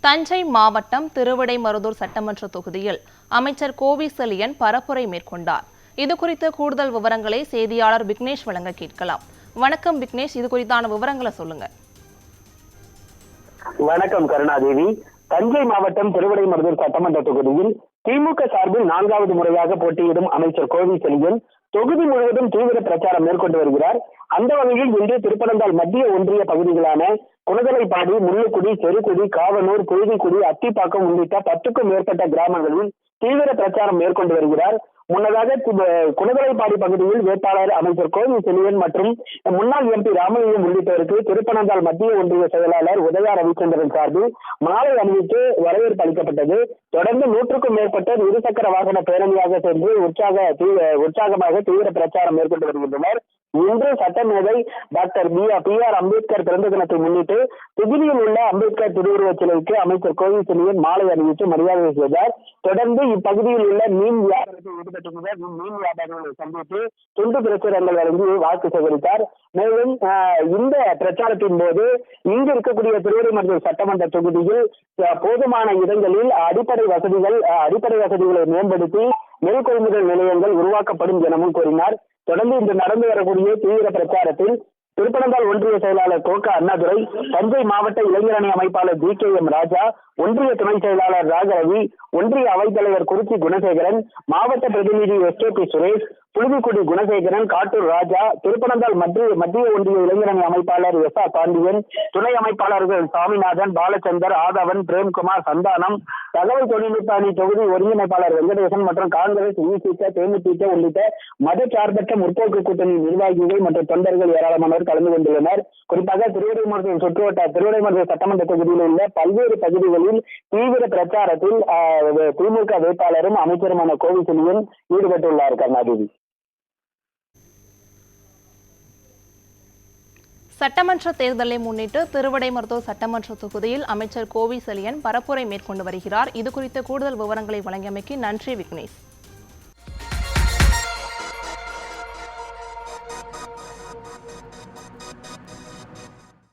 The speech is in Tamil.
தஞ்சை மாவட்டம் திருவிடைமருதூர் சட்டமன்ற தொகுதியில் அமைச்சர் கோவி செழியன் பரப்புரை மேற்கொண்டார். இதுகுறித்து கூடுதல் விவரங்களை செய்தியாளர் விக்னேஷ் வழங்க கேட்கலாம். வணக்கம் விக்னேஷ், இது குறித்தான விவரங்களை சொல்லுங்க. வணக்கம் கருணாதேவி. தஞ்சை மாவட்டம் திருவிடைமருதூர் சட்டமன்ற தொகுதியில் திமுக சார்பில் 4வது முறையாக போட்டியிடும் அமைச்சர் கோவி செழியன் தொகுதி முழுவதும் தீவிர பிரச்சாரம் மேற்கொண்டு வருகிறார். அந்த வகையில் இன்று திருப்பனந்தாள் மத்திய ஒன்றிய பகுதிகளான குணதலைப்பாடி, முள்ளுக்குடி, செருக்குடி, காவனூர், புழுதிக்குடி, அத்திப்பாக்கம் உள்ளிட்ட 10க்கும் மேற்பட்ட கிராமங்களில் தீவிர பிரச்சாரம் மேற்கொண்டு வருகிறார். முன்னதாக குணதலைப்பாடி பகுதியில் வேட்பாளர் அமைச்சர் கோவி செழியன் மற்றும் முன்னாள் எம்பி ராமலிங்கம் உள்ளிட்டோருக்கு திருப்பனந்தாள் மத்திய ஒன்றிய செயலாளர் உதயா ரவிச்சந்திரன் சார்பில் மாலை அணிவித்து வரவேற்பு அளிக்கப்பட்டது. தொடர்ந்து 100க்கும் மேற்பட்ட இருசக்கர வாகன பேரணியாக சென்று உற்சாகமாக தீவிர பிரச்சாரம் மேற்கொண்டு வருகின்றனர். இன்று சட்டமேதை டாக்டர் பி.ஆர். அம்பேத்கர் பிறந்த தினத்தை முன்னிட்டு தொகுதியில் உள்ள அம்பேத்கர் திருவுருவச் சிலைக்கு அமைச்சர் கோவி செழியன் மாலை அணிவித்து மரியாதை செய்தார். தொடர்ந்து இப்பகுதியில் உள்ள மீன் வியாபாரத்தில் ஈடுபட்டுள்ள மீன் வியாபாரிகளை சந்தித்து துண்டு பிரசுரங்கள் வழங்கி வாக்கு சேகரித்தார். மேலும் இந்த பிரச்சாரத்தின் போது இங்கு இருக்கக்கூடிய திருவிடைமருதூர் சட்டமன்ற தொகுதியில் போதுமான இடங்களில் அடிப்படை வசதிகளை மேம்படுத்தி நெல் கொள்முதல் நிலையங்கள் உருவாக்கப்படும் எனவும் கூறினார். தொடர்ந்து இன்று நடந்து வரக்கூடிய தீவிர பிரச்சாரத்தில் திருப்பனந்தாள் ஒன்றிய செயலாளர் கோக அண்ணாதுரை, தஞ்சை மாவட்ட இளைஞரணி அமைப்பாளர் ஜி.கே.எம். ராஜா, ஒன்றிய துணை செயலாளர் ராகரவி, ஒன்றிய அவைத்தலைவர் குறிச்சி குணசேகரன், மாவட்ட பிரதிநிதி எஸ்.கே.பி. சுரேஷ், புழுதிக்குடி குணசேகரன், காட்டூர் ராஜா, திருப்பனந்தாள் மத்திய ஒன்றிய இளைஞரணி அமைப்பாளர் எஸ்.ஆர். பாண்டியன், துணை அமைப்பாளர்கள் சாமிநாதன், பாலச்சந்தர், ஆதவன், பிரேம்குமார், சந்தானம், தகவல் தொழில்நுட்ப அணி தொகுதி ஒருங்கிணைப்பாளர் வெங்கடேசன் மற்றும் காங்கிரஸ், விசிக, தேமுதிக உள்ளிட்ட மதச்சார்பற்ற முற்போக்கு கூட்டணி நிர்வாகிகள் மற்றும் தொண்டர்கள் ஏராளமானோர் கலந்து கொண்டுள்ளனர். குறிப்பாக திருவிடைமருதூர் சட்டமன்ற தொகுதியில் உள்ள பல்வேறு பகுதிகளில் தீவிர பிரச்சாரத்தில் திமுக வேட்பாளரும் அமைச்சருமான கோவி செழியன் ஈடுபட்டுள்ளார். கருணாதேவி. சட்டமன்ற தேர்தலை முன்னிட்டு திருவிடைமருதூர் சட்டமன்ற தொகுதியில் அமைச்சர் கோவி செழியன் பரப்புரை மேற்கொண்டு வருகிறார். இதுகுறித்த கூடுதல் விவரங்களை வழங்கியமைக்கு நன்றி விக்னேஷ்.